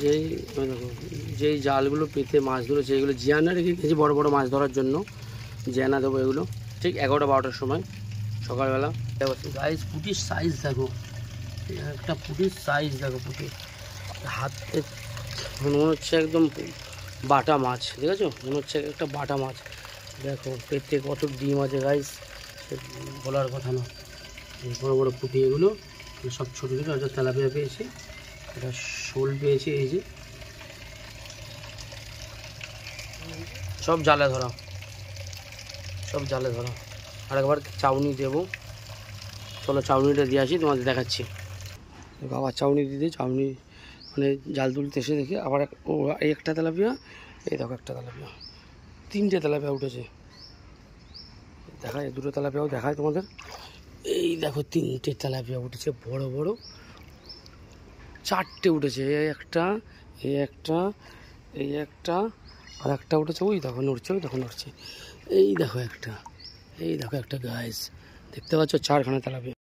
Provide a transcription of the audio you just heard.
যেই যেই জালগুলো পেতে মাছ ধরেছে এগুলো জিয়ানা রেখে গেছি বড় বড় মাছ ধরার জন্য। জিয়ানা দেবো এগুলো ঠিক 11টা-12টার সময় সকালবেলা। গাইস পুটির সাইজ দেখো, একটা পুটির সাইজ দেখো, পুটির হাতে মনে হচ্ছে একদম বাটা মাছ, ঠিক আছে, মনে হচ্ছে একটা বাটা মাছ। দেখো পেটে কত ডিম আছে গাইস, বলার কথা না। বড় বড় পুঁটি এগুলো সব ছোটো ছোটো। একটা তেলাপিয়া পেয়েছি, একটা শোল পেয়েছি, এই যে সব জালে ধরা, সব জালে ধরা। আর একবার চাউনি দেবো, চলো চাউনিটা দিয়ে আসি, তোমাদের দেখাচ্ছি। আবার চাউনি দিতে, চাউনি মানে জাল তুলতে এসে দেখি আবার এই একটা তেলাপিয়া, এই দেখো একটা তেলাপিয়া, 3টে তেলাপিয়া উঠেছে। দেখায় 2টো তেলাপিয়াও দেখায় তোমাদের। এই দেখো 3টে তেলাপিয়া উঠেছে বড় বড়, 4টে উঠেছে, এই একটা, এই একটা, এই একটা, আর একটা উঠেছে, ওই দেখো নড়ছে, ওই দেখো নড়ছে। এই দেখো একটা, এই দেখো একটা গাইস, দেখতে পাচ্ছ 4খানা তেলাপিয়া।